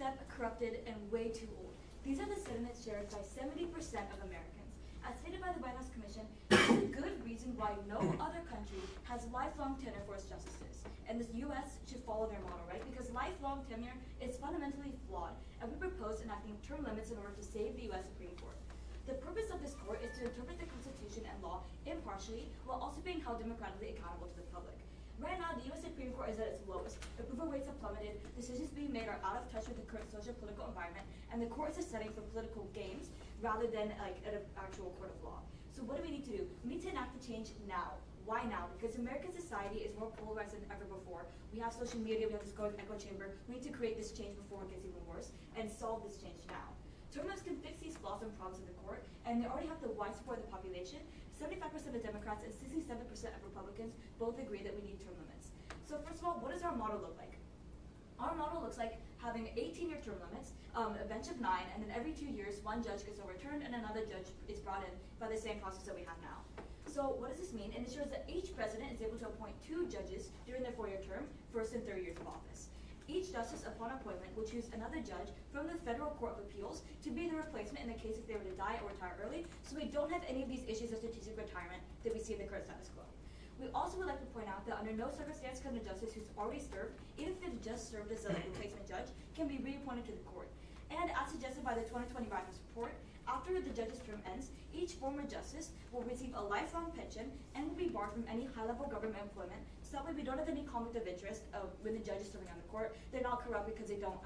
overstepped, corrupted, and way too old. These are the sentiments shared by 70% of Americans. As stated by the White House Commission, this is a good reason why no other country has lifelong tenure for its justices. And the U.S. should follow their model, right? Because lifelong tenure is fundamentally flawed, and we propose enacting term limits in order to save the U.S. Supreme Court. The purpose of this court is to interpret the Constitution and law impartially while also being held democratically accountable to the public. Right now, the U.S. Supreme Court is at its lowest. Approval rates have plummeted, decisions being made are out of touch with the current social-political environment, and the court is a setting for political games rather than like an actual court of law. So what do we need to do? We need to enact the change now. Why now? Because American society is more polarized than ever before. We have social media, we have this growing echo chamber. We need to create this change before it gets even worse and solve this change now. Term limits can fix these flaws and problems in the court, and they already have the wide support of the population. 75% of Democrats and 67% of Republicans both agree that we need term limits. So first of all, what does our model look like? Our model looks like having 18-year term limits, a bench of 9, and then every 2 years, one judge gets overturned and another judge is brought in by the same process that we have now. So what does this mean? It ensures that each president is able to appoint 2 judges during their 4-year term, first and third years of office. Each justice, upon appointment, will choose another judge from the Federal Court of Appeals to be the replacement in the case if they were to die or retire early, so we don't have any of these issues of strategic retirement that we see in the current status quo. We also would like to point out that under no circumstance can a justice who's already served, even if they've just served as a replacement judge, can be reappointed to the court. And as suggested by the 2020 White House report, after the judge's term ends, each former justice will receive a lifelong pension and will be barred from any high-level government employment. So that way we don't have any conflict of interest when the judge is serving on the court. They're not corrupt because they don't,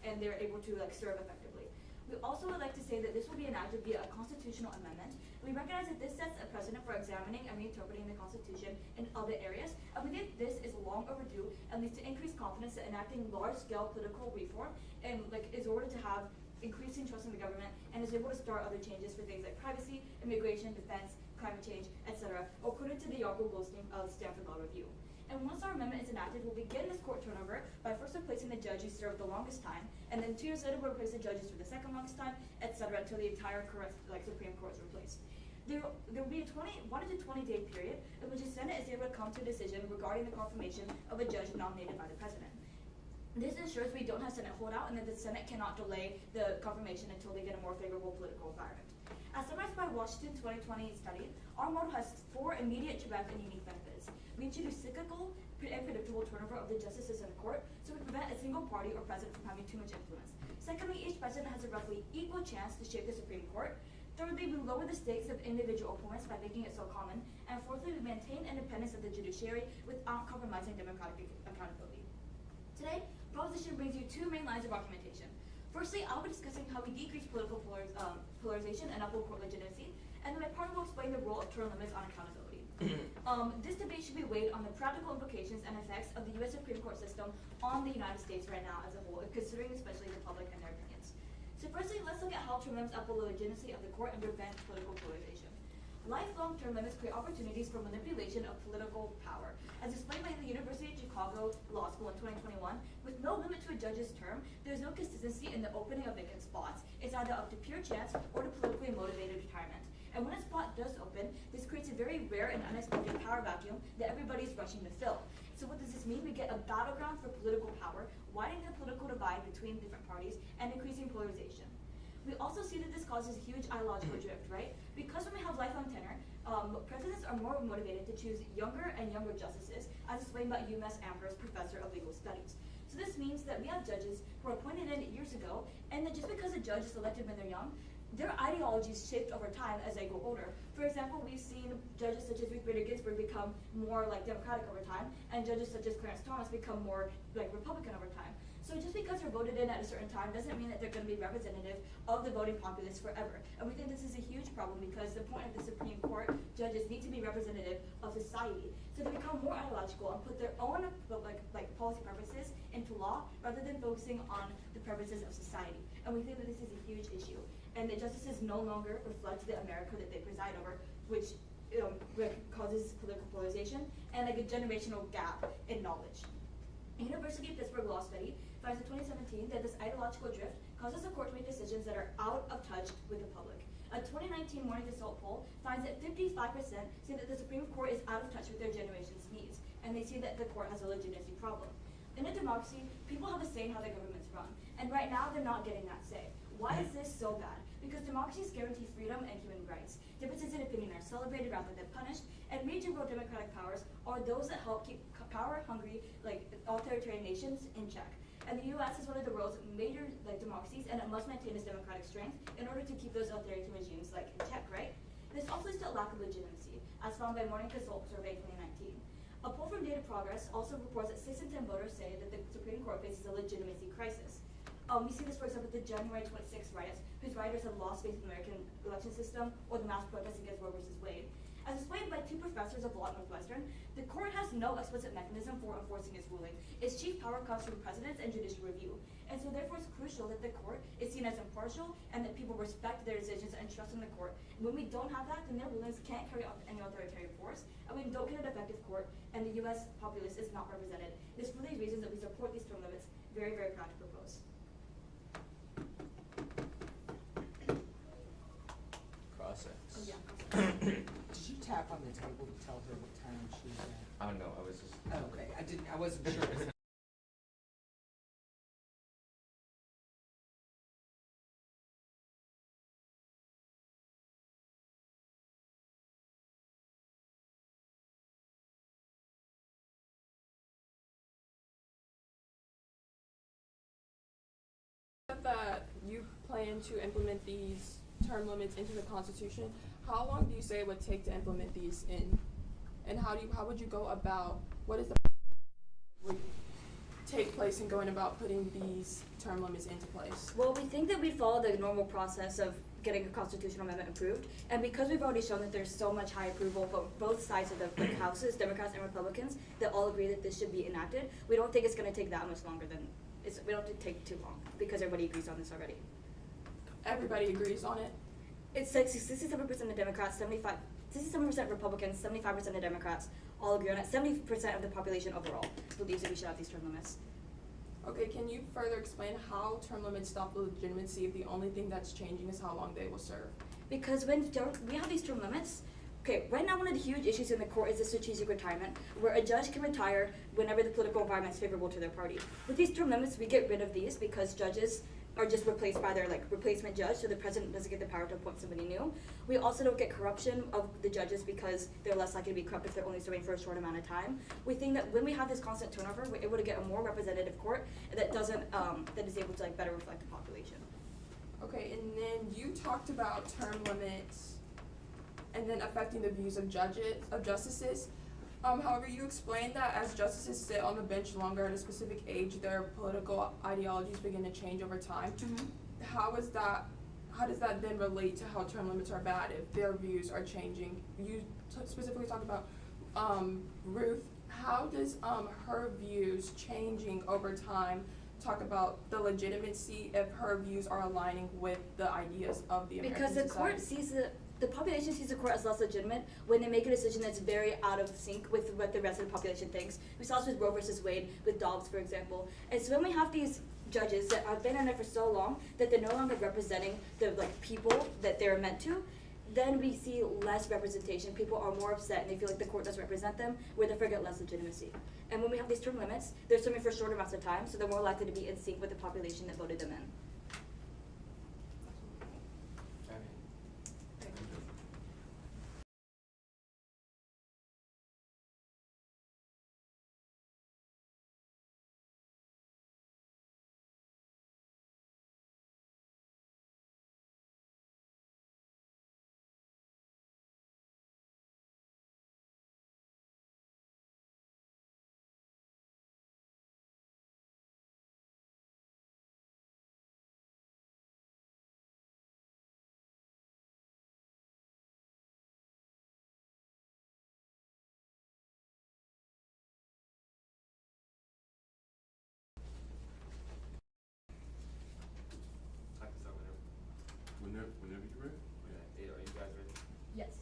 and they're able to serve effectively. We also would like to say that this will be enacted via a constitutional amendment. We recognize that this sets a precedent for examining and reinterpreting the Constitution in other areas, and we think this is long overdue and leads to increased confidence in enacting large-scale political reform and is ordered to have increasing trust in the government and is able to start other changes for things like privacy, immigration, defense, climate change, etc., according to the Yargo Goldstein of Stanford Law Review. And once our amendment is enacted, we'll begin this court turnover by first replacing the judge who served the longest time, and then 2 years later we'll replace the judges for the second longest time, etc., until the entire current Supreme Court is replaced. There will be a 1 to 20-day period in which the Senate is able to come to a decision regarding the confirmation of a judge nominated by the president. This ensures we don't have Senate holdout and that the Senate cannot delay the confirmation until they get a more favorable political environment. As summarized by Washington 2020 study, our model has 4 immediate, direct, and unique benefits. We introduce cyclical and predictable turnover of the justices in the court, so we prevent a single party or president from having too much influence. Secondly, each president has a roughly equal chance to shape the Supreme Court. Thirdly, we lower the stakes of individual appointments by making it so common. And fourthly, we maintain independence of the judiciary without compromising democratic accountability. Today, proposition brings you 2 main lines of argumentation. Firstly, I'll be discussing how we decrease political polarization and uphold court legitimacy, and then my partner will explain the role of term limits on accountability. This debate should be weighed on the practical implications and effects of the U.S. Supreme Court system on the United States right now as a whole, considering especially the public and their opinions. So firstly, let's look at how term limits uphold the legitimacy of the court and prevent political polarization. Lifelong term limits create opportunities for manipulation of political power. As explained by the University of Chicago Law School in 2021, with no limit to a judge's term, there's no consistency in the opening of vacant spots. It's either up to pure chance or to politically motivated retirement. And when a spot does open, this creates a very rare and unexpected power vacuum that everybody's rushing to fill. So what does this mean? We get a battleground for political power, widening the political divide between different parties, and increasing polarization. We also see that this causes huge ideological drift, right? Because when we have lifelong tenure, presidents are more motivated to choose younger and younger justices, as explained by UMass Amherst professor of legal studies. So this means that we have judges who were appointed in years ago, and that just because a judge is elected when they're young, their ideologies shift over time as they grow older. For example, we've seen judges such as Ruth Bader Ginsburg become more democratic over time, and judges such as Clarence Thomas become more Republican over time. So just because they're voted in at a certain time doesn't mean that they're going to be representative of the voting populace forever. And we think this is a huge problem because the point of the Supreme Court, judges need to be representative of society. So they become more ideological and put their own policy purposes into law rather than focusing on the purposes of society. And we think that this is a huge issue. And the justices no longer reflect the America that they preside over, which causes political polarization and a generational gap in knowledge. A University of Pittsburgh law study finds in 2017 that this ideological drift causes the court to make decisions that are out of touch with the public. A 2019 Morning Consult poll finds that 55% say that the Supreme Court is out of touch with their generation's needs, and they see that the court has a legitimacy problem. In a democracy, people have a say in how their governments run, and right now they're not getting that say. Why is this so bad? Because democracies guarantee freedom and human rights. Differences in opinion are celebrated rather than punished, and major world democratic powers are those that help keep power-hungry, like authoritarian nations, in check. And the U.S. is one of the world's major democracies, and it must maintain its democratic strength in order to keep those authoritarian regimes in check, right? This also leads to a lack of legitimacy, as found by Morning Consult Survey 2019. A poll from Data Progress also reports that 6 in 10 voters say that the Supreme Court faces a legitimacy crisis. We see this, for example, with the January 26 riots, whose rioters have lost faith in the American election system, or the mass protests against Roe v. Wade. As explained by 2 professors of law at Northwestern, the court has no explicit mechanism for enforcing its ruling. Its chief power comes from presidents and judicial review. And so therefore it's crucial that the court is seen as impartial and that people respect their decisions and trust in the court. And when we don't have that, then their rulings can't carry out any authoritarian force, and we don't get an effective court, and the U.S. populace is not represented. It's for these reasons that we support these term limits. Very, very proud to propose. Process. Oh, yeah. Did you tap on the table to tell her what time she's at? Oh no, I was just. Oh, okay, I wasn't sure. That you plan to implement these term limits into the Constitution. How long do you say it would take to implement these in? And how would you go about, what is the would take place in going about putting these term limits into place? Well, we think that we'd follow the normal process of getting a constitutional amendment approved, and because we've already shown that there's so much high approval from both sides of the houses, Democrats and Republicans, that all agree that this should be enacted, we don't think it's going to take that much longer than, we don't think it take too long, because everybody agrees on this already. Everybody agrees on it? It's like 67% of Democrats, 67% Republicans, 75% of Democrats all agree on it. 70% of the population overall believes that we should have these term limits. Okay, can you further explain how term limits stop the legitimacy if the only thing that's changing is how long they will serve? Because when we have these term limits, okay, right now one of the huge issues in the court is the strategic retirement, where a judge can retire whenever the political environment is favorable to their party. With these term limits, we get rid of these because judges are just replaced by their replacement judge, so the president doesn't get the power to appoint somebody new. We also don't get corruption of the judges because they're less likely to be corrupt if they're only serving for a short amount of time. We think that when we have this constant turnover, we're able to get a more representative court that doesn't that is able to better reflect the population. Okay, and then you talked about term limits and then affecting the views of justices. However, you explained that as justices sit on the bench longer at a specific age, their political ideologies begin to change over time. Mm-hmm. How does that then relate to how term limits are bad if their views are changing? You specifically talked about Ruth. How does her views changing over time talk about the legitimacy if her views are aligning with the ideas of the American society? Because the court sees the population sees the court as less legitimate when they make a decision that's very out of sync with what the rest of the population thinks. We saw this with Roe versus Wade, with Dobbs, for example. And so when we have these judges that have been in it for so long that they're no longer representing the people that they're meant to, then we see less representation. People are more upset and they feel like the court doesn't represent them, where they forget less legitimacy. And when we have these term limits, they're serving for shorter amounts of time, so they're more likely to be in sync with the population that voted them in. Whenever you're ready. Yeah, are you guys ready? Yes.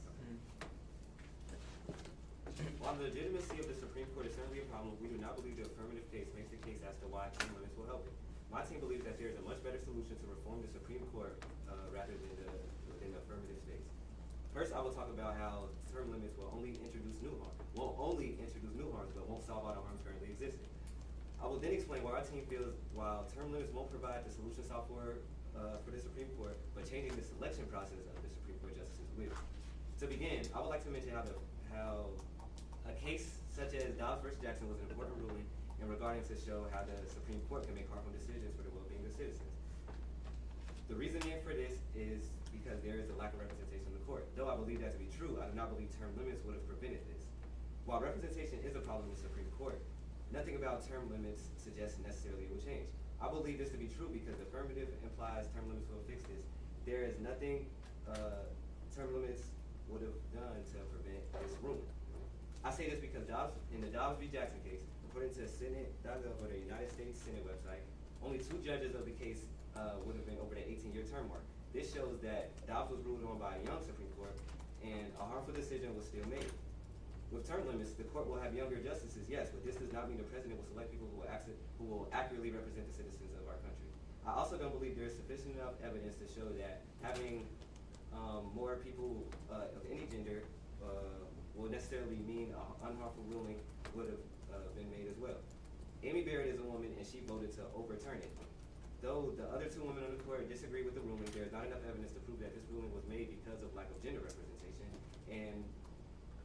While the legitimacy of the Supreme Court is certainly a problem, we do not believe the affirmative case makes the case as to why term limits will help it. My team believes that there is a much better solution to reform the Supreme Court rather than the affirmative states. First, I will talk about how term limits will only introduce new harms, but won't solve all the harms currently existing. I will then explain why our team feels while term limits won't provide the solution software for the Supreme Court, but changing the selection process of the Supreme Court justices will. To begin, I would like to mention how a case such as Dobbs versus Jackson was an important ruling in regarding to show how the Supreme Court can make harmful decisions for the well-being of citizens. The reasoning for this is because there is a lack of representation in the court. Though I believe that to be true, I do not believe term limits would have prevented this. While representation is a problem in the Supreme Court, nothing about term limits suggests necessarily it will change. I believe this to be true because affirmative implies term limits will fix this. There is nothing term limits would have done to prevent this ruling. I say this because in the Dobbs v. Jackson case, according to Senate.gov or the United States Senate website, only 2 judges of the case would have been over the 18-year term mark. This shows that Dobbs was ruled on by a young Supreme Court and a harmful decision was still made. With term limits, the court will have younger justices, yes, but this does not mean the president will select people who will accurately represent the citizens of our country. I also don't believe there is sufficient enough evidence to show that having more people of any gender will necessarily mean an unharmful ruling would have been made as well. Amy Barrett is a woman and she voted to overturn it. Though the other 2 women on the court disagree with the ruling, there is not enough evidence to prove that this ruling was made because of lack of gender representation,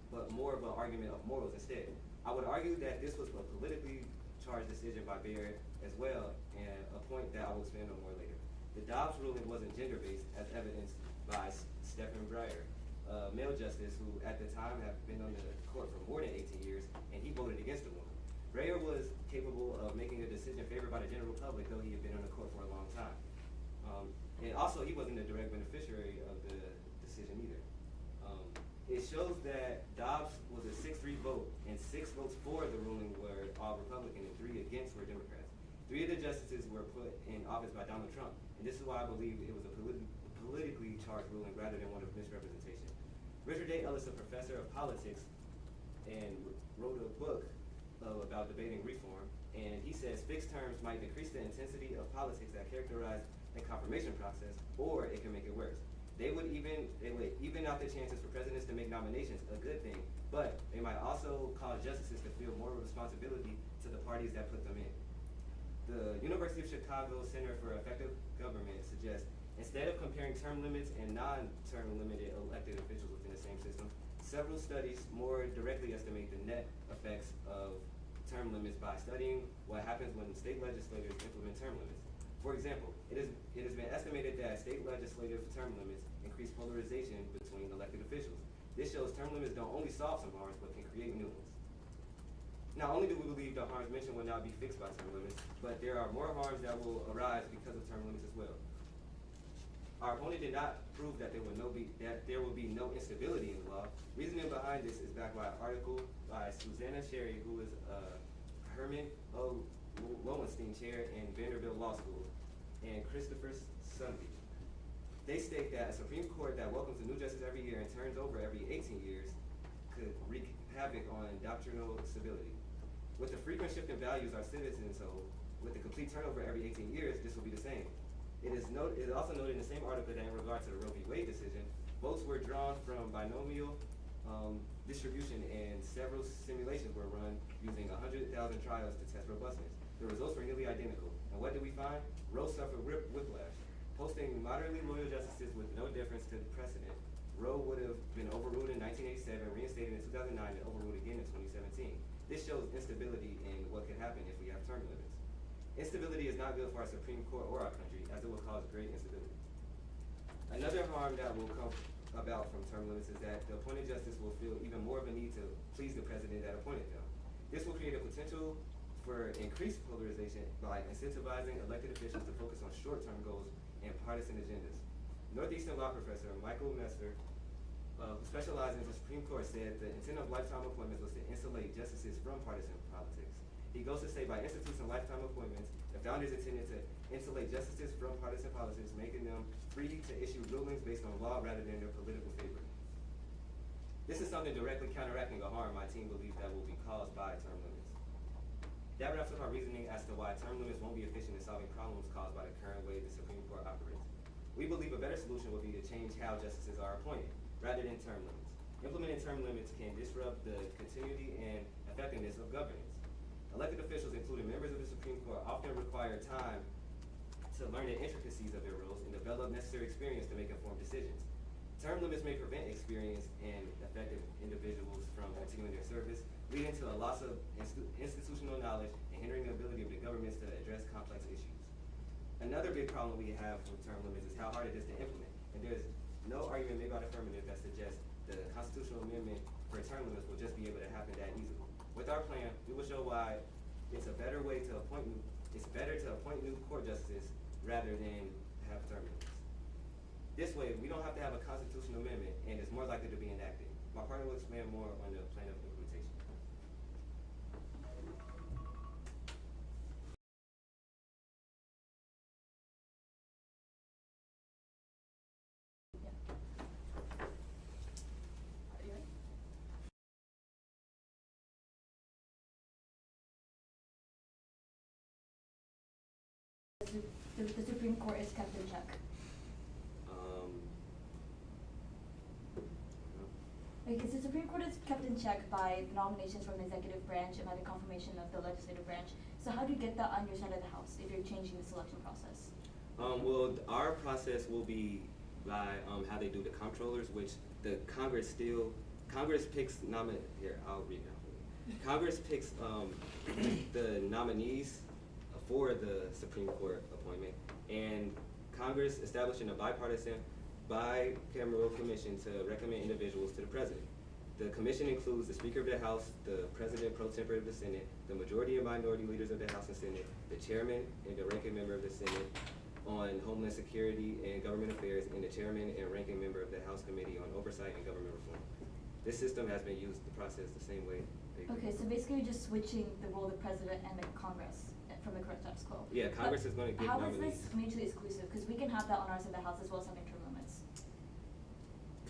but more of an argument of morals instead. I would argue that this was a politically charged decision by Barrett as well, and a point that I will expand on more later. The Dobbs ruling wasn't gender-based, as evidenced by Stephen Breyer, a male justice who at the time had been on the court for more than 18 years, and he voted against the woman. Breyer was capable of making a decision favored by the general public, though he had been on the court for a long time. And also, he wasn't a direct beneficiary of the decision either. It shows that Dobbs was a 6-3 vote, and 6 votes for the ruling were all Republican and 3 against were Democrats. 3 of the justices were put in office by Donald Trump, and this is why I believe it was a politically charged ruling rather than one of misrepresentation. Richard A. Ellis, a professor of politics, and wrote a book about debating reform, and he says fixed terms might decrease the intensity of politics that characterize the confirmation process, or it can make it worse. They would even out the chances for presidents to make nominations, a good thing, but they might also cause justices to feel more responsibility to the parties that put them in. The University of Chicago Center for Effective Government suggests instead of comparing term limits and non-term limited elected officials within the same system, several studies more directly estimate the net effects of term limits by studying what happens when state legislators implement term limits. For example, it has been estimated that state legislative term limits increase polarization between elected officials. This shows term limits don't only solve some harms, but can create new ones. Not only do we believe the harms mentioned will not be fixed by term limits, but there are more harms that will arise because of term limits as well. Our opponent did not prove that there will be no instability in the law. Reasoning behind this is backed by an article by Susanna Sherry, who is a Herman O. Lowenstein Chair in Vanderbilt Law School, and Christopher Sunby. They state that a Supreme Court that welcomes a new justice every year and turns over every 18 years could wreak havoc on doctrinal stability. With the frequent shift in values our citizens hold, with the complete turnover every 18 years, this will be the same. It is also noted in the same article that in regard to the Roe v. Wade decision, votes were drawn from binomial distribution and several simulations were run using 100,000 trials to test robustness. The results were nearly identical. And what did we find? Roe suffered whiplash. Posting moderately loyal justices with no difference to the precedent, Roe would have been overruled in 1987, reinstated in 2009, and overruled again in 2017. This shows instability in what could happen if we have term limits. Instability is not good for our Supreme Court or our country, as it will cause great instability. Another harm that will come about from term limits is that the appointed justice will feel even more of a need to please the president that appointed them. This will create a potential for increased polarization by incentivizing elected officials to focus on short-term goals and partisan agendas. Northeastern law professor Michael Messer, who specializes in the Supreme Court, said the intent of lifetime appointments was to insulate justices from partisan politics. He goes to say by instituting lifetime appointments, the founders intended to insulate justices from partisan politics, making them free to issue rulings based on law rather than their political favor. This is something directly counteracting a harm my team believes that will be caused by term limits. That wraps up our reasoning as to why term limits won't be efficient in solving problems caused by the current way the Supreme Court operates. We believe a better solution would be to change how justices are appointed, rather than term limits. Implementing term limits can disrupt the continuity and effectiveness of governance. Elected officials, including members of the Supreme Court, often require time to learn the intricacies of their roles and develop necessary experience to make informed decisions. Term limits may prevent experienced and effective individuals from continuing their service, leading to a loss of institutional knowledge and hindering the ability of the governments to address complex issues. Another big problem we have with term limits is how hard it is to implement. And there's no argument made by the affirmative that suggests the constitutional amendment for term limits will just be able to happen that easily. With our plan, we will show why it's better to appoint new court justices rather than have term limits. This way, we don't have to have a constitutional amendment, and it's more likely to be enacted. My partner will expand more on the plan of implementation. Are you ready? The Supreme Court is kept in check. Because the Supreme Court is kept in check by the nominations from the executive branch and by the confirmation of the legislative branch. So how do you get that on your side of the House if you're changing the selection process? Well, our process will be by how they do the comptrollers, which the Congress picks here, I'll read it out for you. Congress picks the nominees for the Supreme Court appointment, and Congress establishing a bicameral commission to recommend individuals to the president. The commission includes the Speaker of the House, the President pro tempore of the Senate, the majority and minority leaders of the House and Senate, the chairman and the ranking member of the Senate on Homeland Security and Government Affairs, and the chairman and ranking member of the House Committee on Oversight and Government Reform. This system has been used to process the same way. Okay, so basically you're just switching the role of the president and the Congress from the current status quo. Yeah, Congress is going to give How nominees. is this mutually exclusive? Because we can have that on our side of the House as well as having term limits.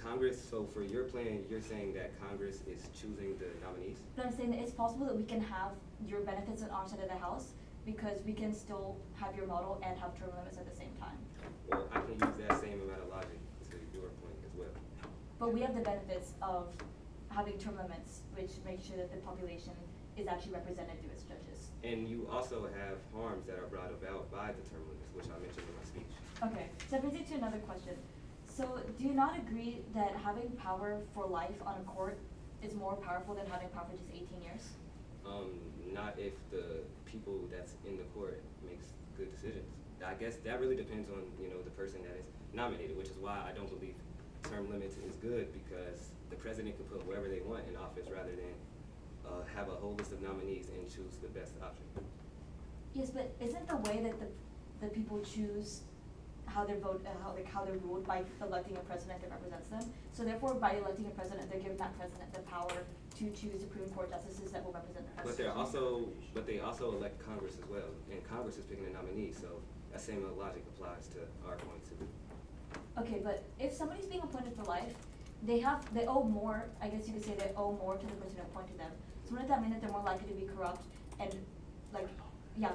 Congress, so for your plan, you're saying that Congress is choosing the nominees? But I'm saying that it's possible that we can have your benefits on our side of the House because we can still have your model and have term limits at the same time. Well, I can use that same amount of logic to your point as well. But we have the benefits of having term limits, which makes sure that the population is actually represented through its judges. And you also have harms that are brought about by the term limits, which I mentioned in my speech. Okay, so that brings me to another question. So do you not agree that having power for life on a court is more powerful than having power for just 18 years? Not if the people that's in the court makes good decisions. I guess that really depends on, the person that is nominated, which is why I don't believe term limits is good, because the president can put whoever they want in office rather than have a whole list of nominees and choose the best option. Yes, but isn't the way that the people choose how they're ruled by electing a president that represents them? So therefore, by electing a president, they're giving that president the power to choose Supreme Court justices that will represent the president. But they also elect Congress as well, and Congress is picking a nominee, so that same logic applies to our point too. Okay, but if somebody's being appointed for life, they owe more, I guess you could say they owe more to the person who appointed them. So wouldn't that mean that they're more likely to be corrupt and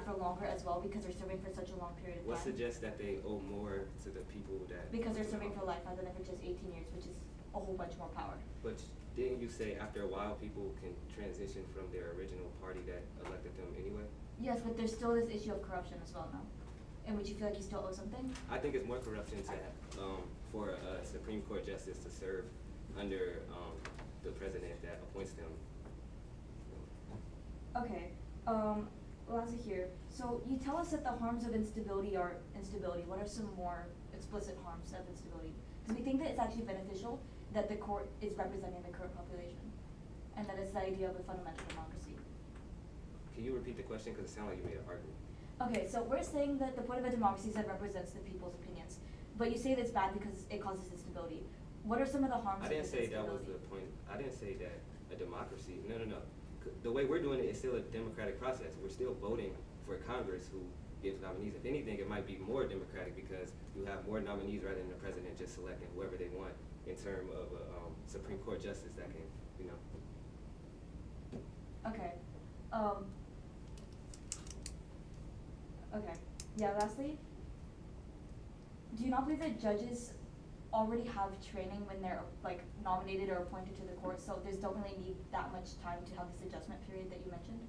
for longer as well because they're serving for such a long period of time? What suggests that they owe more to the people that? Because they're serving for life rather than for just 18 years, which is a whole bunch more power. But didn't you say after a while people can transition from their original party that elected them anyway? Yes, but there's still this issue of corruption as well now, in which you feel like you still owe something? I think it's more corruption for a Supreme Court justice to serve under the president that appoints them. Okay, lastly here, so you tell us that the harms of instability are instability. What are some more explicit harms of instability? Because we think that it's actually beneficial that the court is representing the current population, and that it's the idea of a fundamental democracy. Can you repeat the question, because it sounded like you made an argument? Okay, so we're saying that the point of a democracy is that it represents the people's opinions, but you say that it's bad because it causes instability. What are some of the harms I of didn't this say that was instability? the point. I didn't say that a democracy. No. The way we're doing it is still a democratic process. We're still voting for Congress who gives nominees. If anything, it might be more democratic because you have more nominees rather than the president just selecting whoever they want in terms of a Supreme Court justice that can, Okay. Okay. Yeah, lastly, do you not believe that judges already have training when they're nominated or appointed to the court, so they don't really need that much time to have this adjustment period that you mentioned?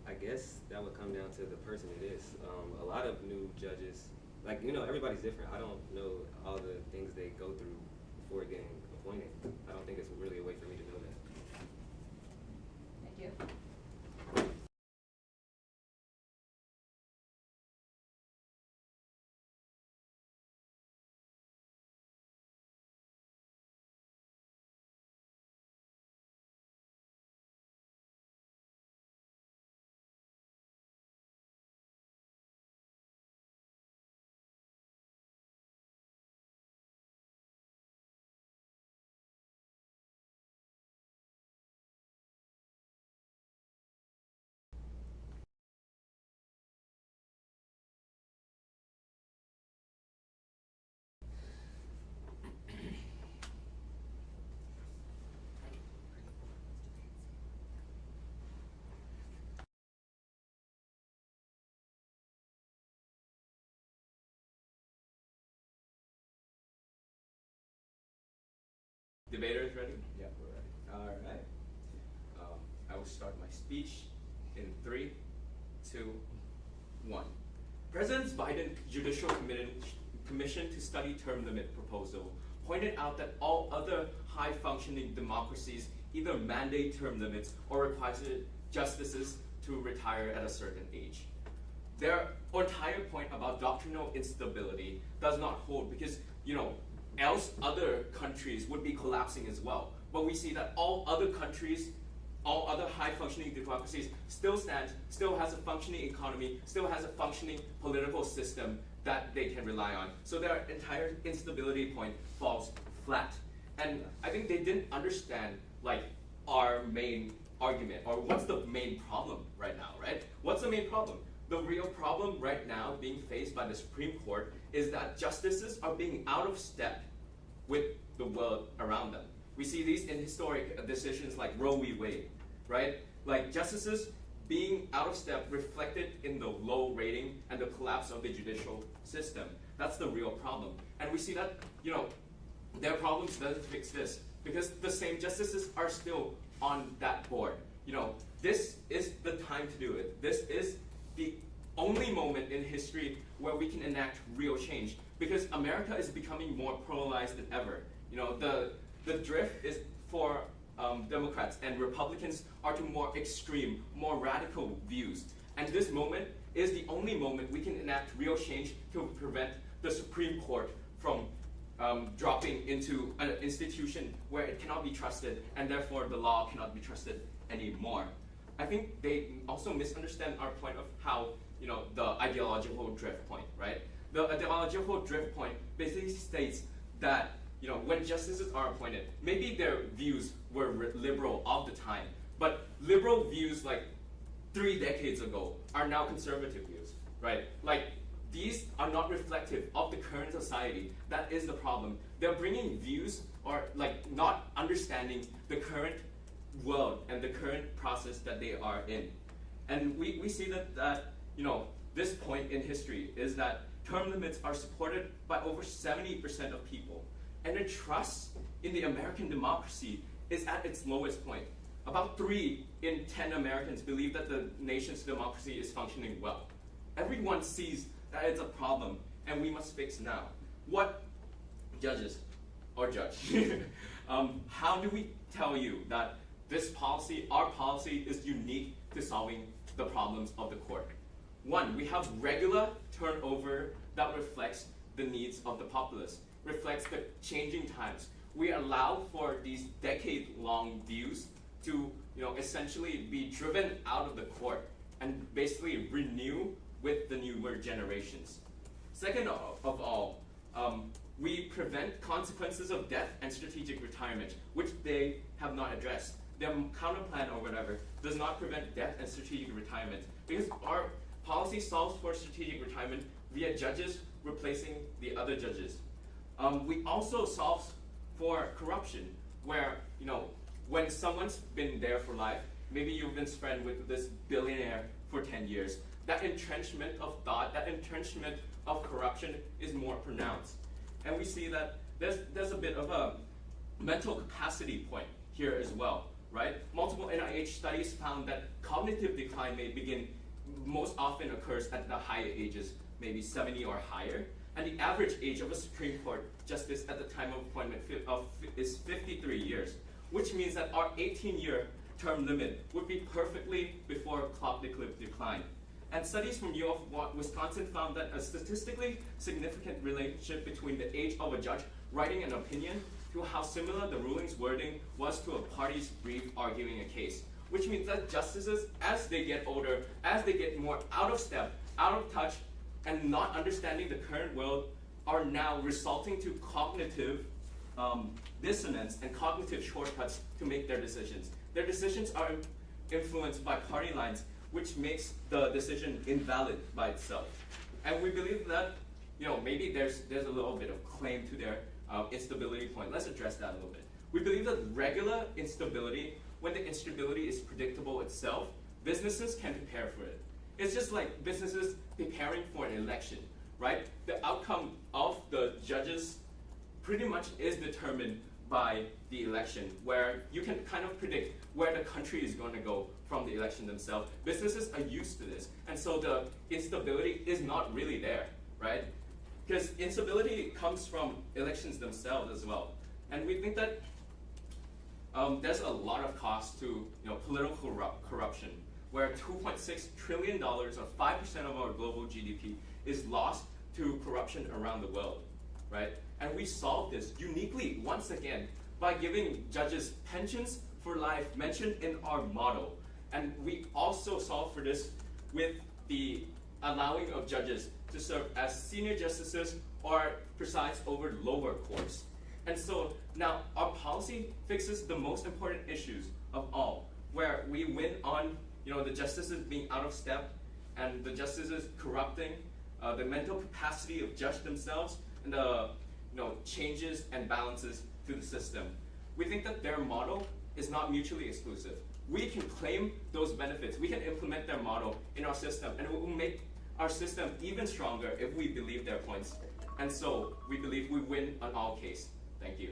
I guess that would come down to the person it is. A lot of new judges, like, everybody's different. I don't know all the things they go through before getting appointed. I don't think it's really a way for me to know that. Thank you. Debaters ready? Yeah, we're ready. All right. I will start my speech in 3, 2, 1. President Biden's Judicial Commission to Study Term Limit proposal pointed out that all other high-functioning democracies either mandate term limits or require justices to retire at a certain age. Their entire point about doctrinal instability does not hold because, else other countries would be collapsing as well. But we see that all other countries, all other high-functioning democracies still has a functioning economy, still has a functioning political system that they can rely on. So their entire instability point falls flat. And I think they didn't understand our main argument, or what's the main problem right now, right? What's the main problem? The real problem right now being faced by the Supreme Court is that justices are being out of step with the world around them. We see these in historic decisions like Roe v. Wade, right? Like justices being out of step reflected in the low rating and the collapse of the judicial system. That's the real problem. And we see that, their problems doesn't fix this because the same justices are still on that board. This is the time to do it. This is the only moment in history where we can enact real change because America is becoming more polarized than ever. The drift is for Democrats and Republicans are to more extreme, more radical views. And this moment is the only moment we can enact real change to prevent the Supreme Court from dropping into an institution where it cannot be trusted and therefore the law cannot be trusted anymore. I think they also misunderstand our point of how, the ideological drift point, right? The ideological drift point basically states that, when justices are appointed, maybe their views were liberal all the time, but liberal views 3 decades ago are now conservative views, right? These are not reflective of the current society. That is the problem. They're bringing views or not understanding the current world and the current process that they are in. And we see that this point in history is that term limits are supported by over 70% of people. And the trust in the American democracy is at its lowest point. About 3 in 10 Americans believe that the nation's democracy is functioning well. Everyone sees that it's a problem and we must fix now. What judges or judge, how do we tell you that this policy, our policy, is unique to solving the problems of the court? 1, we have regular turnover that reflects the needs of the populace, reflects the changing times. We allow for these decade-long views to, essentially be driven out of the court and basically renew with the newer generations. Second of all, we prevent consequences of death and strategic retirement, which they have not addressed. Their counter plan or whatever does not prevent death and strategic retirement because our policy solves for strategic retirement via judges replacing the other judges. We also solve for corruption where, when someone's been there for life, maybe you've been friends with this billionaire for 10 years, that entrenchment of thought, that entrenchment of corruption is more pronounced. And we see that there's a bit of a mental capacity point here as well, right? Multiple NIH studies found that cognitive decline may begin most often occurs at the higher ages, maybe 70 or higher. And the average age of a Supreme Court justice at the time of appointment is 53 years, which means that our 18-year term limit would be perfectly before cognitive decline. And studies from U of Wisconsin found that a statistically significant relationship between the age of a judge writing an opinion to how similar the ruling's wording was to a party's brief arguing a case, which means that justices, as they get older, as they get more out of step, out of touch, and not understanding the current world, are now resulting to cognitive dissonance and cognitive shortcuts to make their decisions. Their decisions are influenced by party lines, which makes the decision invalid by itself. And we believe that, maybe there's a little bit of claim to their instability point. Let's address that a little bit. We believe that regular instability, when the instability is predictable itself, businesses can prepare for it. It's just like businesses preparing for an election, right? The outcome of the judges pretty much is determined by the election, where you can kind of predict where the country is going to go from the election themselves. Businesses are used to this, and so the instability is not really there, right? Because instability comes from elections themselves as well. And we think that there's a lot of cost to political corruption, where $2.6 trillion, or 5% of our global GDP, is lost to corruption around the world, right? And we solve this uniquely, once again, by giving judges pensions for life mentioned in our model. And we also solve for this with the allowing of judges to serve as senior justices or presides over lower courts. And so now our policy fixes the most important issues of all, where we win on the justices being out of step and the justices corrupting the mental capacity of judge themselves, and the changes and balances to the system. We think that their model is not mutually exclusive. We can claim those benefits. We can implement their model in our system, and it will make our system even stronger if we believe their points. And so we believe we win on all cases. Thank you.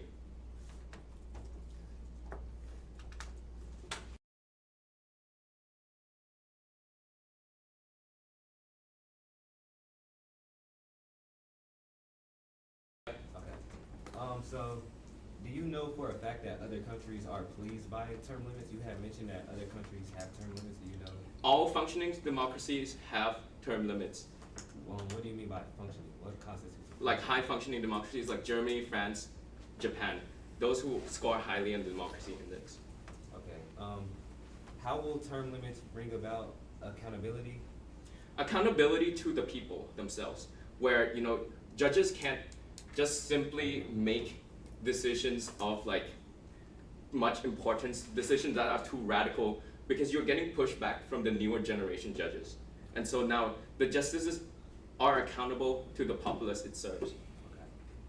So, do you know for a fact that other countries are pleased by term limits? You have mentioned that other countries have term limits. Do you know? All functioning democracies have term limits. What do you mean by functioning? What constitutes? Like high functioning democracies like Germany, France, Japan. Those who score highly in the democracy index. Okay. How will term limits bring about accountability? Accountability to the people themselves, where judges can't just simply make decisions of much importance, decisions that are too radical, because you're getting pushback from the newer generation judges. And so now the justices are accountable to the populace it serves.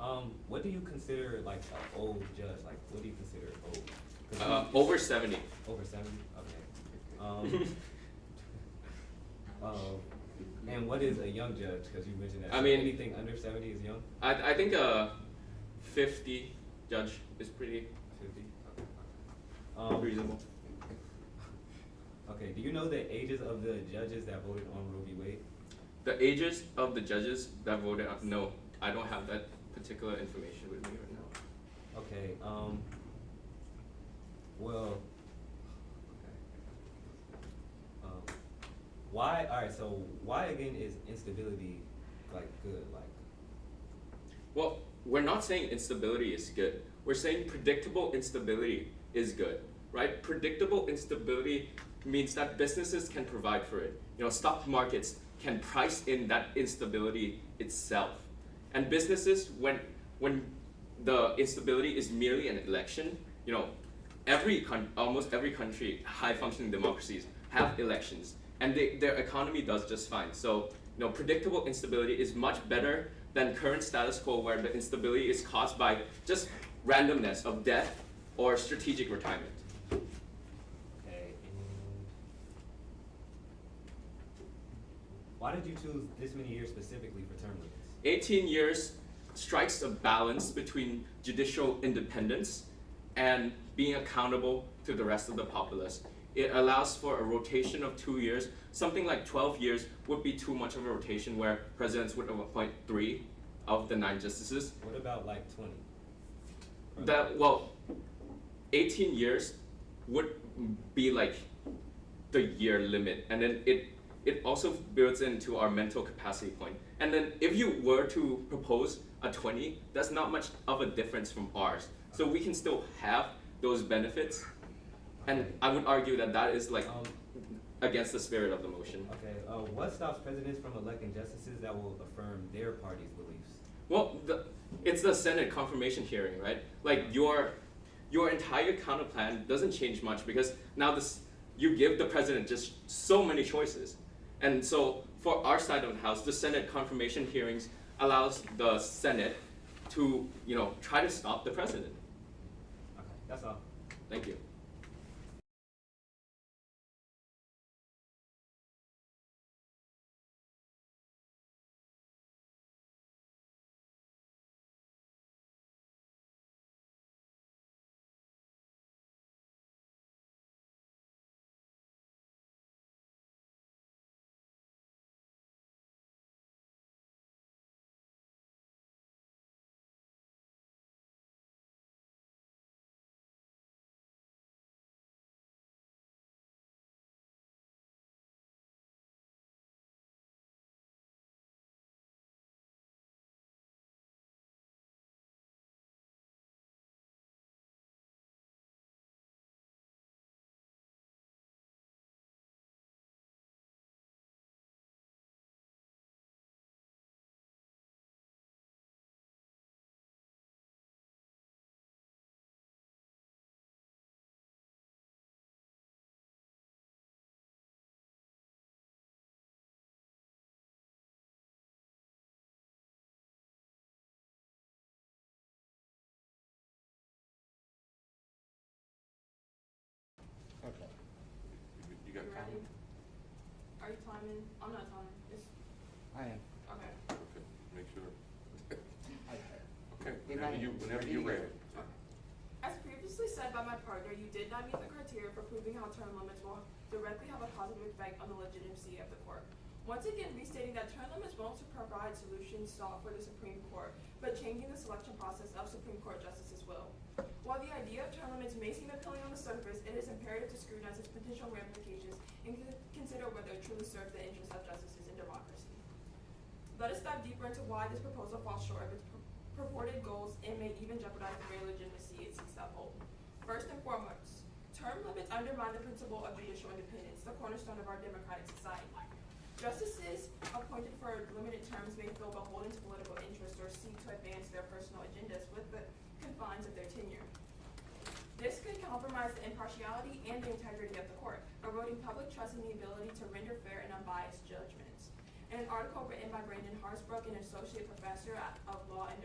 Okay. What do you consider an old judge? What do you consider old? Over 70. Over 70? Okay. And what is a young judge? Because you mentioned that. Anything under 70 is young? I think a 50 judge is pretty 50? Okay. reasonable. Okay, do you know the ages of the judges that voted on Roe v. Wade? The ages of the judges that voted on, no, I don't have that particular information with me right now. Okay, well, okay. Why again is instability good? Well, we're not saying instability is good. We're saying predictable instability is good, right? Predictable instability means that businesses can provide for it. Stock markets can price in that instability itself. And businesses, when the instability is merely an election, almost every country, high-functioning democracies, have elections, and their economy does just fine. So, predictable instability is much better than current status quo, where the instability is caused by just randomness of death or strategic retirement. Okay, and why did you choose this many years specifically for term limits? 18 years strikes a balance between judicial independence and being accountable to the rest of the populace. It allows for a rotation of 2 years. Something like 12 years would be too much of a rotation where presidents would appoint 3 of the 9 justices. What about like 20? Well, 18 years would be like the year limit, and then it also builds into our mental capacity point. And then if you were to propose a 20, that's not much of a difference from ours. So we can still have those benefits, and Okay. I would argue that that is like against the spirit of the motion. Okay, what stops presidents from electing justices that will affirm their party's beliefs? Well, it's the Senate confirmation hearing, right? Like your entire counter plan doesn't change much because now you give the president just so many choices. And so for our side of the house, the Senate confirmation hearings allows the Senate to, try to stop the president. Okay, that's all. Thank you. Okay. You got You ready? time? Are you timing? I'm not timing. I am. Okay. Okay, make sure. Okay. Okay, Emmanuel, whenever you're ready. As previously said by my partner, you did not meet the criteria for proving how term limits will directly have a positive effect on the legitimacy of the court. Once again, restating that term limits won't provide solutions sought for the Supreme Court, but changing the selection process of Supreme Court justices will. While the idea of term limits may seem appealing on the surface, it is imperative to scrutinize its potential ramifications and consider whether it truly serves the interests of justices in democracy. Let us dive deeper into why this proposal falls short of its purported goals and may even jeopardize the very legitimacy it seeks to uphold. First and foremost, term limits undermine the principle of judicial independence, the cornerstone of our democratic society. Justices appointed for limited terms may feel beholden to political interests or seek to advance their personal agendas with the confines of their tenure. This could compromise the impartiality and the integrity of the court, eroding public trust in the ability to render fair and unbiased judgments. In an article written by Brandon Harsbrook, an associate professor of law and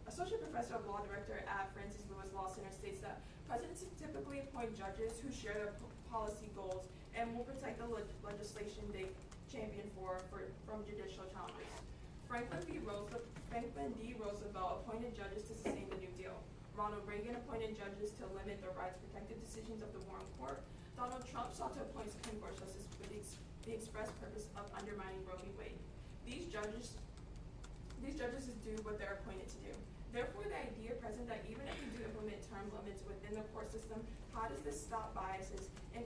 associate professor of law director at Francis Lewis Law Center, states that presidents typically appoint judges who share their policy goals and will protect the legislation they champion from judicial challenges. Franklin D. Roosevelt appointed judges to sustain the New Deal. Ronald Reagan appointed judges to limit the rights protected decisions of the Warren Court. Donald Trump sought to appoint Supreme Court justices with the express purpose of undermining Roe v. Wade. These judges do what they're appointed to do. Therefore, the idea present that even if we do implement term limits within the court system, how does this stop biases and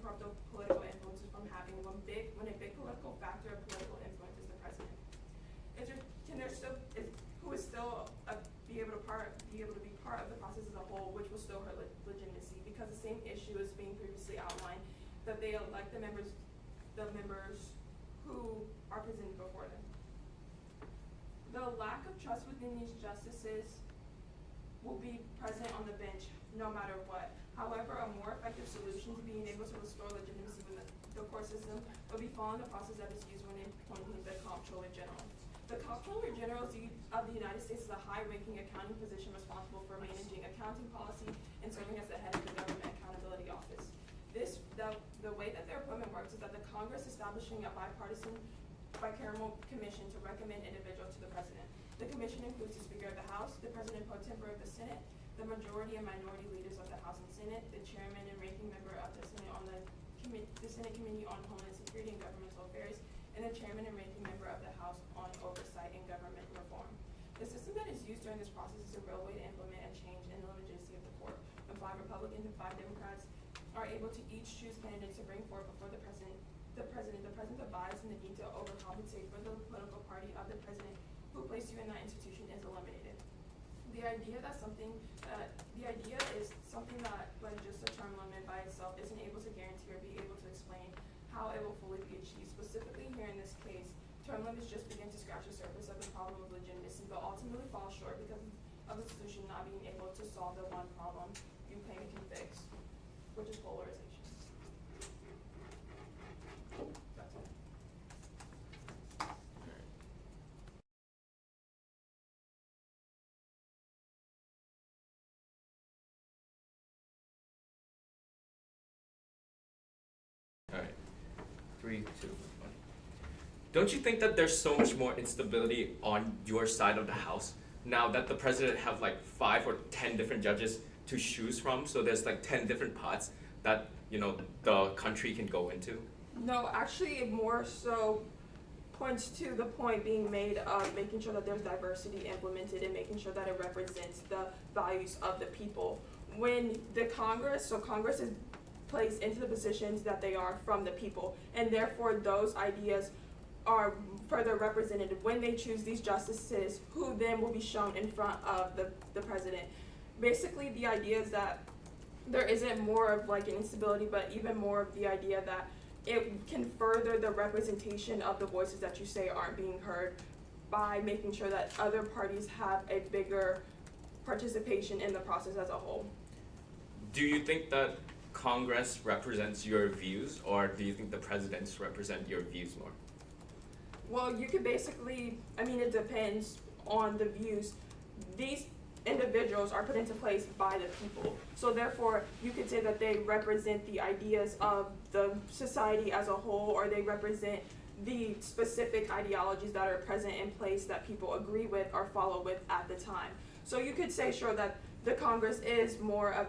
corrupt political influences from happening when a big political factor of political influence is the president? Who is still be able to be part of the process as a whole, which will still hurt legitimacy, because the same issue is being previously outlined, that they elect the members who are presented before them. The lack of trust within these justices will be present on the bench no matter what. However, a more effective solution to being able to restore legitimacy within the court system would be following the process that is used when appointing the Comptroller General. The Comptroller General of the United States is a high-ranking accounting position responsible for managing accounting policy and serving as the head of the Government Accountability Office. The way that their appointment works is that the Congress establishing a bicameral commission to recommend individuals to the president. The commission includes the Speaker of the House, the President pro tempore of the Senate, the majority and minority leaders of the House and Senate, the chairman and ranking member of the Senate on the Senate Committee on Homeland Security and Governmental Affairs, and the chairman and ranking member of the House on Oversight and Government Reform. The system that is used during this process is a real way to implement a change in the legitimacy of the court. When 5 Republicans and 5 Democrats are able to each choose candidates to bring forward before the president the bias and the need to overcompensate for the political party of the president who placed you in that institution is eliminated. The idea is something that, like just a term limit by itself, isn't able to guarantee or be able to explain how it will fully be achieved. Specifically here in this case, term limits just begin to scratch the surface of the problem of legitimacy, but ultimately fall short because of the solution not being able to solve the one problem you claim it can fix, which is polarization. That's it. Alright. 3, 2, 1. Don't you think that there's so much more instability on your side of the house now that the president have like 5 or 10 different judges to choose from? So there's like 10 different pots that, you know, the country can go into? No, actually it more so points to the point being made of making sure that there's diversity implemented and making sure that it represents the values of the people. When the Congress is placed into the positions that they are from the people, and therefore those ideas are further represented when they choose these justices, who then will be shown in front of the president. Basically, the idea is that there isn't more of like an instability, but even more of the idea that it can further the representation of the voices that you say aren't being heard by making sure that other parties have a bigger participation in the process as a whole. Do you think that Congress represents your views, or do you think the presidents represent your views more? Well, you could basically, I mean, it depends on the views. These individuals are put into place by the people. So therefore, you could say that they represent the ideas of the society as a whole, or they represent the specific ideologies that are present in place that people agree with or follow with at the time. So you could say, sure, that the Congress is more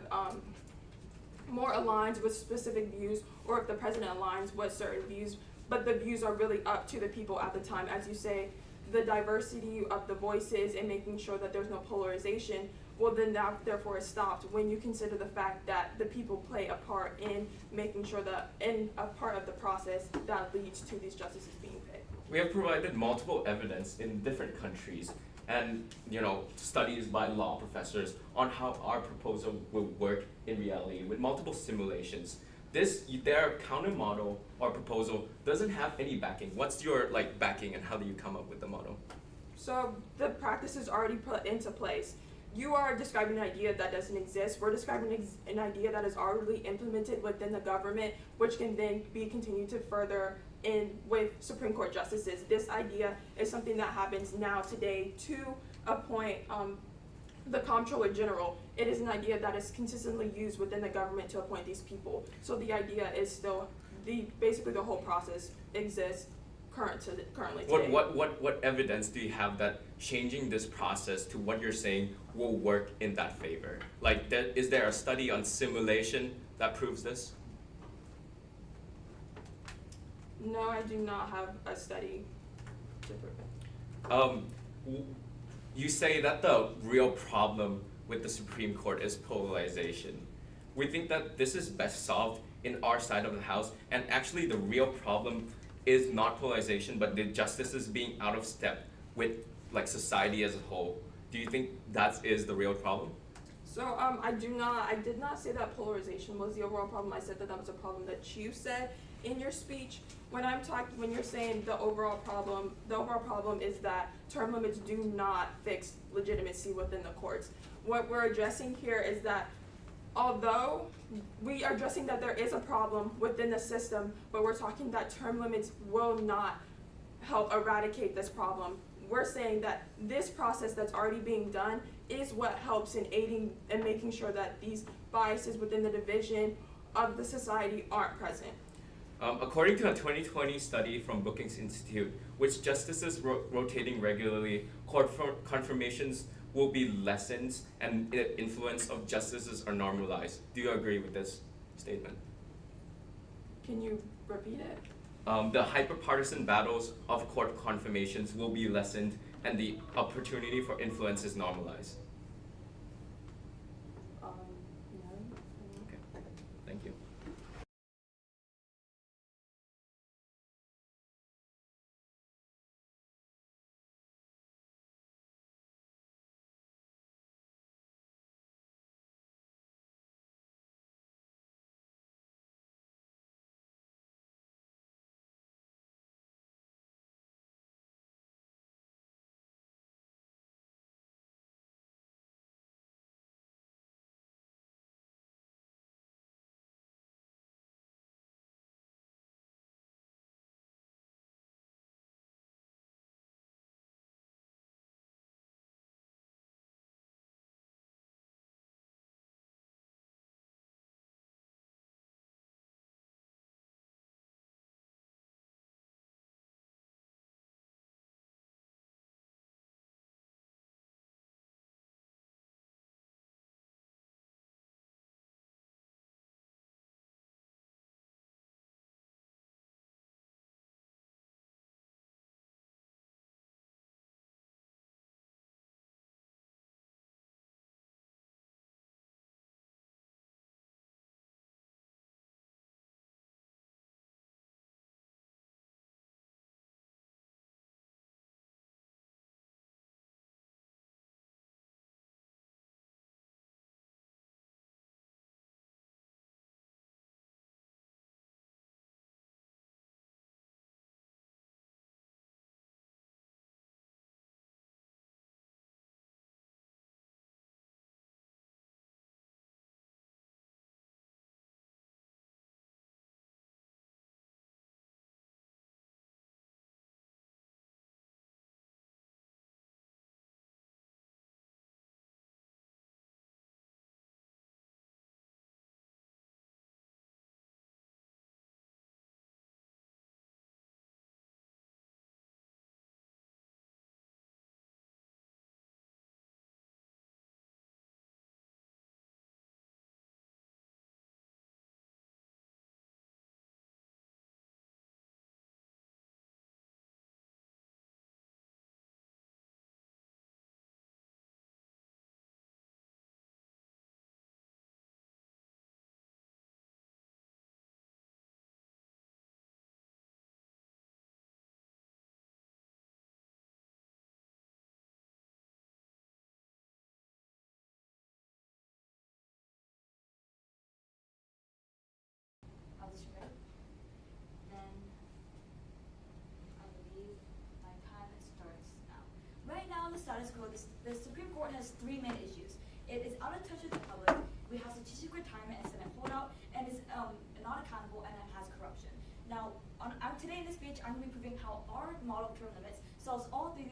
aligned with specific views, or if the president aligns with certain views, but the views are really up to the people at the time. As you say, the diversity of the voices and making sure that there's no polarization, well then that therefore is stopped when you consider the fact that the people play a part in making sure that, in a part of the process that leads to these justices being picked. We have provided multiple evidence in different countries and, you know, studies by law professors on how our proposal will work in reality with multiple simulations. Their counter model or proposal doesn't have any backing. What's your backing, and how do you come up with the model? So the practice is already put into place. You are describing an idea that doesn't exist. We're describing an idea that is already implemented within the government, which can then be continued to further in with Supreme Court justices. This idea is something that happens now today to appoint the Comptroller General. It is an idea that is consistently used within the government to appoint these people. So the idea is still, basically the whole process exists currently today. What evidence do you have that changing this process to what you're saying will work in that favor? Is there a study on simulation that proves this? No, I do not have a study to prove it. You say that the real problem with the Supreme Court is polarization. We think that this is best solved in our side of the house, and actually the real problem is not polarization, but the justices being out of step with society as a whole. Do you think that is the real problem? So I did not say that polarization was the overall problem. I said that was a problem that you said in your speech. When you're saying the overall problem is that term limits do not fix legitimacy within the courts. What we're addressing here is that although we are addressing that there is a problem within the system, but we're talking that term limits will not help eradicate this problem. We're saying that this process that's already being done is what helps in aiding and making sure that these biases within the division of the society aren't present. According to a 2020 study from Brookings Institute, with justices rotating regularly, confirmations will be lessened and the influence of justices are normalized. Do you agree with this statement? Can you repeat it? The hyperpartisan battles of court confirmations will be lessened and the opportunity for influence is normalized. No. Okay, thank you. I'll just read. Then I believe my time starts now. Right now in the status quo, the Supreme Court has three main issues. It is out of touch with the public, we have strategic retirement and Senate holdout, and is not accountable, and it has corruption. Now, today in this speech, I'm going to be proving how our model of term limits solves all three of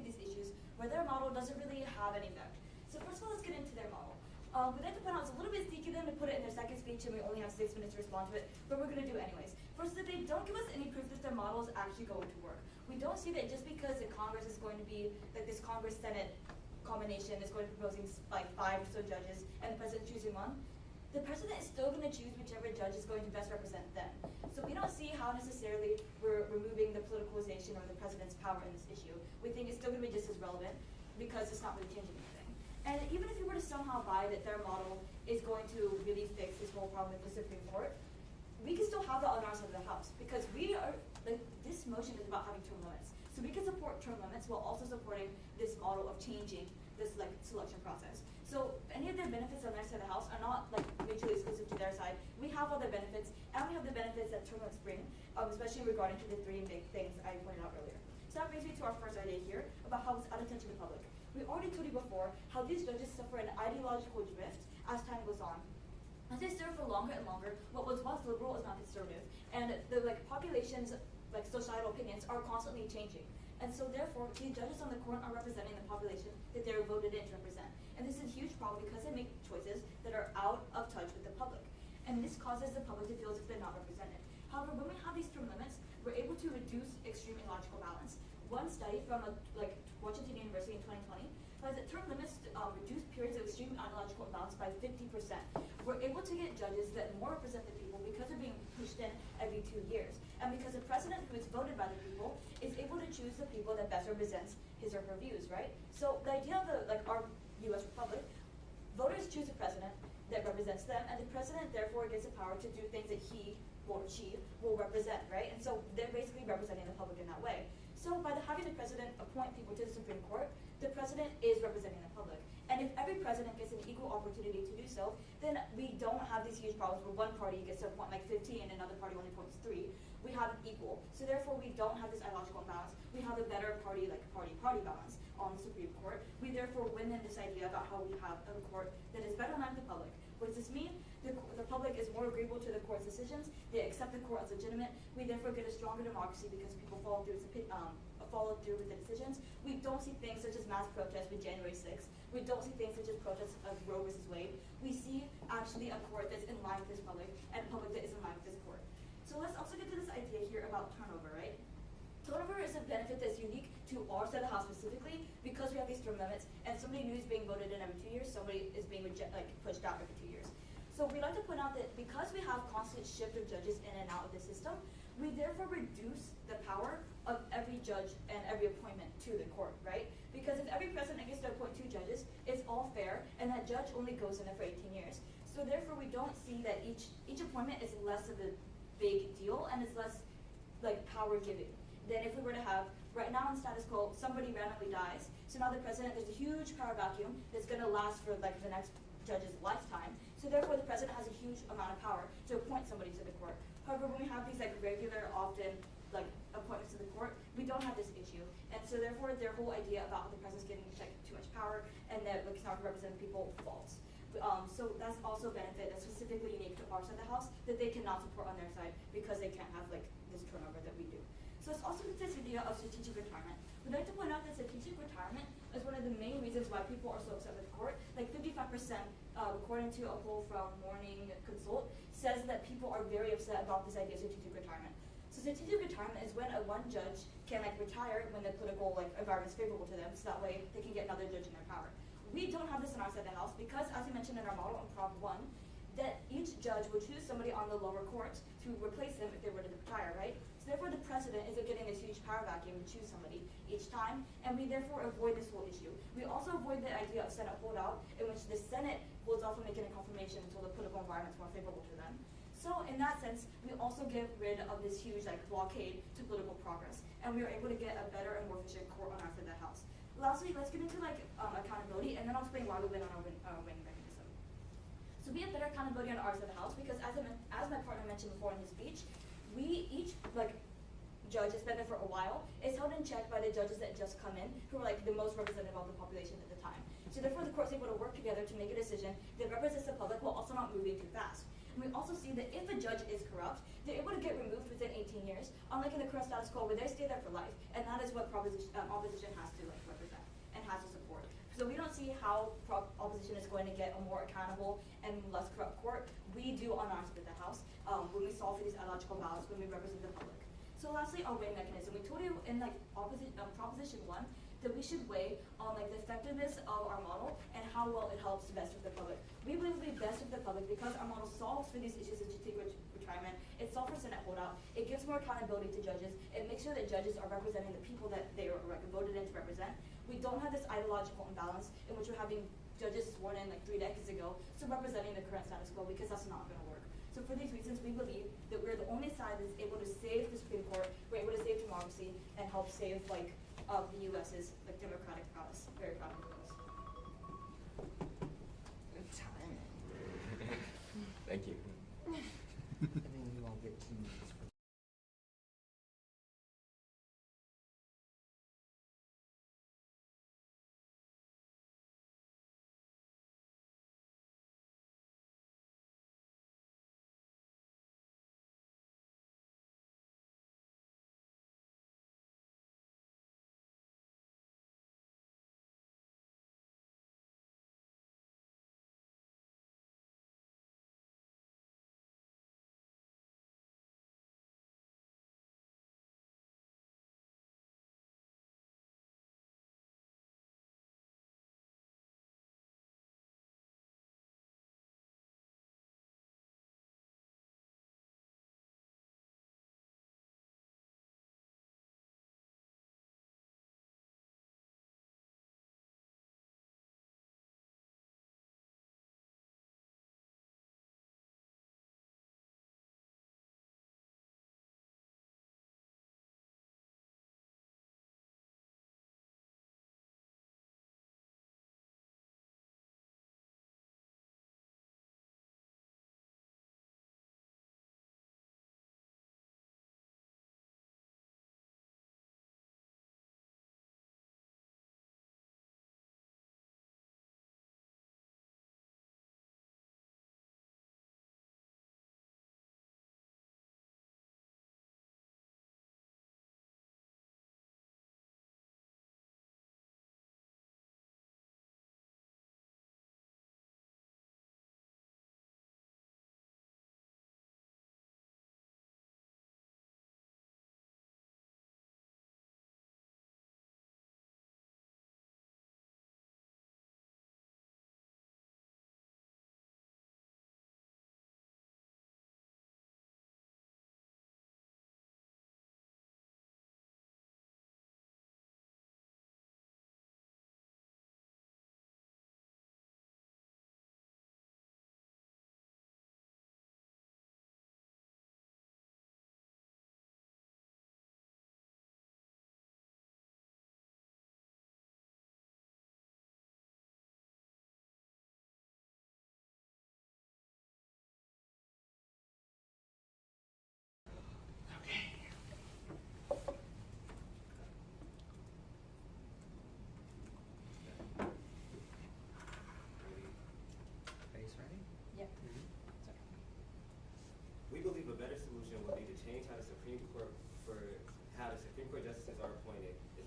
these issues, where their model doesn't really have any effect. So first of all, let's get into their model. We'd like to point out it's a little bit sneaky of them to put it in their second speech, and we only have 6 minutes to respond to it, but we're going to do it anyways. First, that they don't give us any proof that their model is actually going to work. We don't see that just because the Congress is going to be, like this Congress-Senate combination is going to be proposing like 5 or so judges, and the president choosing one, the president is still going to choose whichever judge is going to best represent them. So we don't see how necessarily we're removing the politicalization or the president's power in this issue. We think it's still going to be just as relevant because it's not really changing anything. And even if you were to somehow buy that their model is going to really fix this whole problem with the Supreme Court, we can still have that on our side of the house because we are, like, this motion is about having term limits. So we can support term limits while also supporting this model of changing this like selection process. So any of their benefits on their side of the house are not like mutually exclusive to their side. We have all their benefits, and we have the benefits that term limits bring, especially regarding to the 3 big things I pointed out earlier. So that brings me to our first idea here about how it's out of touch with the public. We already told you before how these judges suffer an ideological drift as time goes on. As they serve for longer and longer, what was once liberal is now conservative, and the population's societal opinions are constantly changing. And so therefore, these judges on the court are representing the population that they were voted in to represent. And this is a huge problem because they make choices that are out of touch with the public. And this causes the public to feel as if they're not represented. to reduce extreme illogical balance. One study from Washington University in 2020 finds that term limits reduce periods of extreme illogical imbalance by 50%. We're able to get judges that more represent the people because they're being pushed in every 2 years. And because the president who is voted by the people is able to choose the people that best represents his or her views, right? So the idea of our US Republic, voters choose a president that represents them, and the president therefore gets the power to do things that he or she will represent, right? And so they're basically representing the public in that way. So by having the president appoint people to the Supreme Court, the president is representing the public. And if every president gets an equal opportunity to do so, then we don't have these huge problems where one party gets to appoint 15 and another party only appoints 3. We have it equal. So therefore we don't have this illogical imbalance. We have a better party balance on the Supreme Court. We therefore win in this idea about how we have a court that is better aligned with the public. What does this mean? The public is more agreeable to the court's decisions. They accept the court as legitimate. We therefore get a stronger democracy because people follow through with the decisions. We don't see things such as mass protests with January 6th. We don't see things such as protests of Roe versus Wade. We see actually a court that's in line with this public and a public that is in line with this court. So let's also get to this idea here about turnover, right? Turnover is a benefit that's unique to our side of the House specifically because we have these term limits and somebody new is being voted in every 2 years, somebody is being pushed out every 2 years. So we like to point out that because we have constant shift of judges in and out of the system, we therefore reduce the power of every judge and every appointment to the court, right? Because if every president gets to appoint 2 judges, it's all fair, and that judge only goes in there for 18 years. So therefore we don't see that each appointment is less of a big deal and is less power giving than if we were to have, right now in status quo, somebody randomly dies, so now the president, there's a huge power vacuum that's gonna last for the next judge's lifetime. So therefore the president has a huge amount of power to appoint somebody to the court. However, when we have these regular, often appointments to the court, we don't have this issue. And so therefore their whole idea about how the president's getting too much power and that it's not representing people false. So that's also a benefit that's specifically unique to our side of the House that they cannot support on their side because they can't have this turnover that we do. So it's also this idea of strategic retirement. We'd like to point out that strategic retirement is one of the main reasons why people are so upset with the court. 55%, according to a poll from Morning Consult, says that people are very upset about this idea of strategic retirement. So strategic retirement is when one judge can retire when the political environment is favorable to them, so that way they can get another judge in their power. We don't have this in our side of the House because, as we mentioned in our model in Prop 1, that each judge would choose somebody on the lower court to replace them if they were to retire, right? So therefore the president isn't getting this huge power vacuum to choose somebody each time, and we therefore avoid this whole issue. We also avoid the idea of Senate holdout, in which the Senate holds off on making a confirmation until the political environment is more favorable to them. So in that sense, we also get rid of this huge blockade to political progress, and we are able to get a better and more efficient court on our side of the House. Lastly, let's get into accountability, and then I'll explain why we win on our winning mechanism. So we have better accountability on our side of the House because, as my partner mentioned before in his speech, we each judge has been there for a while is held in check by the judges that just come in, who are the most representative of the population at the time. So therefore, the court's able to work together to make a decision that represents the public while also not moving too fast. And we also see that if a judge is corrupt, they're able to get removed within 18 years, unlike in the current status quo where they stay there for life, and that is what opposition has to represent and has to support. So we don't see how opposition is going to get a more accountable and less corrupt court. We do on our side of the House when we solve for these illogical balance, when we represent the public. So lastly, our weighing mechanism. We told you in Proposition 1 that we should weigh on the effectiveness of our model and how well it helps the best of the public. We believe it will be best of the public because our model solves for these issues of strategic retirement. It solves for Senate holdout. It gives more accountability to judges. It makes sure that judges are representing the people that they are voted in to represent. We don't have this ideological imbalance in which we're having judges sworn in 3 decades ago, so representing the current status quo because that's not going to work. So for these reasons, we believe that we're the only side that's able to save the Supreme Court, we're able to save democracy, and help save the U.S.'s democratic prowess. Very proud of us. Good timing. Thank you. And then you all get 2 minutes.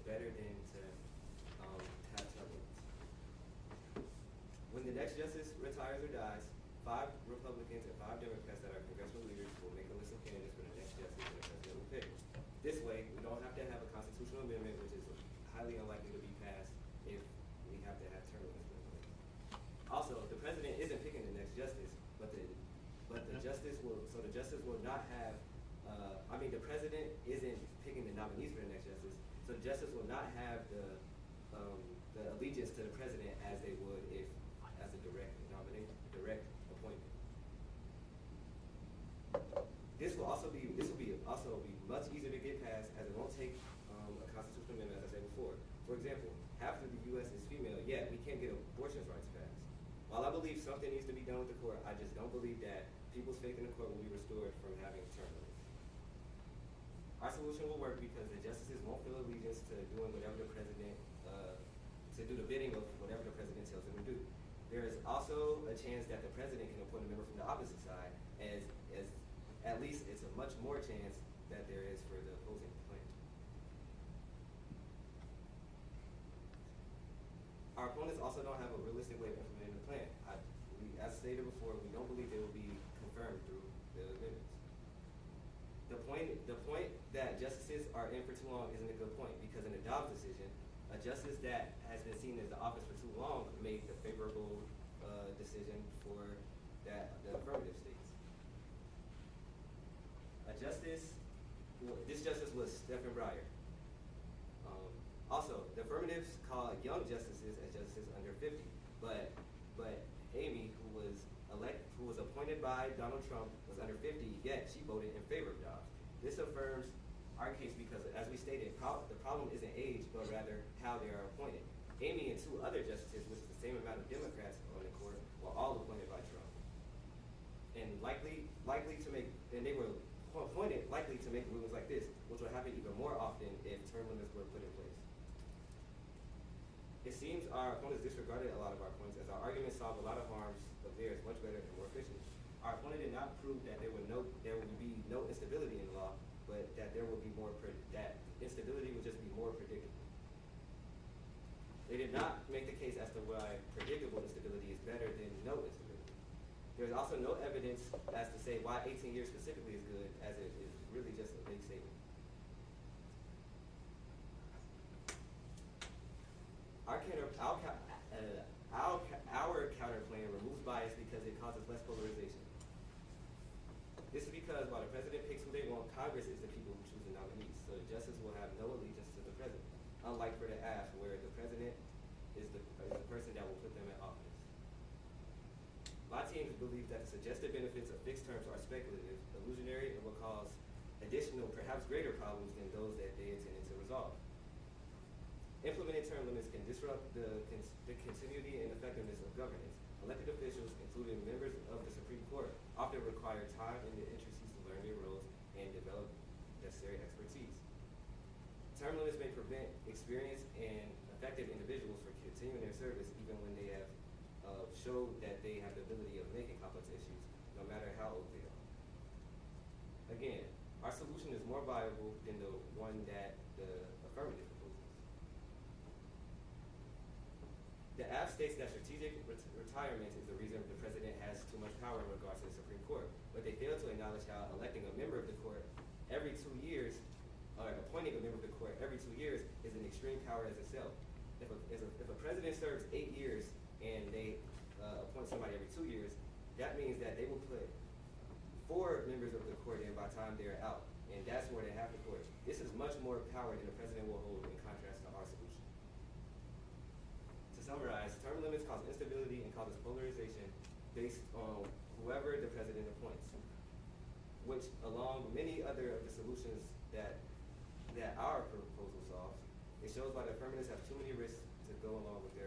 better than to have term limits. When the next justice retires or dies, 5 Republicans and 5 Democrats that are congressional leaders will make a list of candidates for the next justice that the president will pick. This way, we don't have to have a constitutional amendment, which is highly unlikely to be passed if we have to have term limits in place. Also, the president isn't picking the next justice, but the justice will not have. The president isn't picking the nominees for the next justice, so the justice will not have the allegiance to the president as they would if as a direct appointment. This will be much easier to get passed, as it won't take a constitutional amendment, as I said before. For example, half of the U.S. is female, yet we can't get abortion rights passed. While I believe something needs to be done with the court, I just don't believe that people's faith in the court will be restored from having term limits. Our solution will work because the justices won't feel allegiance to doing whatever the president, to do the bidding of whatever the president tells them to do. There is also a chance that the president can appoint a member from the opposite side, as at least it's a much more chance that there is for the opposing plan. Our opponents also don't have a realistic way of implementing the plan. As stated before, we don't believe they will be confirmed through the amendments. The point that justices are in for too long isn't a good point, because in the Dobbs decision, a justice that has been seen as the office for too long made the favorable decision for the affirmative states. This justice was Stephen Breyer. Also, the affirmatives call young justices as justices under 50, but Amy, who was appointed by Donald Trump, was under 50, yet she voted in favor of Dobbs. This affirms our case because, as we stated, the problem isn't age, but rather how they are appointed. Amy and 2 other justices, which is the same amount of Democrats on the court, were all appointed by Trump, and they were appointed likely to make rulings like this, which will happen even more often if term limits were put in place. It seems our opponents disregarded a lot of our points, as our arguments solve a lot of harms of theirs much better and more efficiently. Our opponent did not prove that there would be no instability in the law, but that there will be that instability would just be more predictable. They did not make the case as to why predictable instability is better than no instability. There's also no evidence as to say why 18 years specifically is good, as it is really just a big statement. Our counter plan removes bias because it causes less polarization. This is because while the president picks who they want, Congress is the people who choose the nominees, so the justice will have no allegiance to the president, unlike for the AF, where the president is the person that will put them in office. My team believes that the suggested benefits of fixed terms are speculative, illusionary, and will cause additional, perhaps greater problems than those that they intended to resolve. Implementing term limits can disrupt the continuity and effectiveness of governance. Elected officials, including members of the Supreme Court, often require time and the intricacies to learn their roles and develop necessary expertise. Term limits may prevent experienced and effective individuals from continuing their service even when they have showed that they have the ability of making complex issues, no matter how old they are. Again, our solution is more viable than the one that the affirmative proposes. The AF states that strategic retirement is the reason the president has too much power in regards to the Supreme Court, but they fail to acknowledge how electing a member of the court every 2 years, or appointing a member of the court every 2 years, is an extreme power as itself. If a president serves 8 years and they appoint somebody every 2 years, that means that they will put 4 members of the court in by the time they're out, and that's more than half the court. This is much more power than the president will hold in contrast to our solution. To summarize, term limits cause instability and causes polarization based on whoever the president appoints, which, along with many other of the solutions that our proposal solves, it shows why the affirmatives have too many risks to go along with their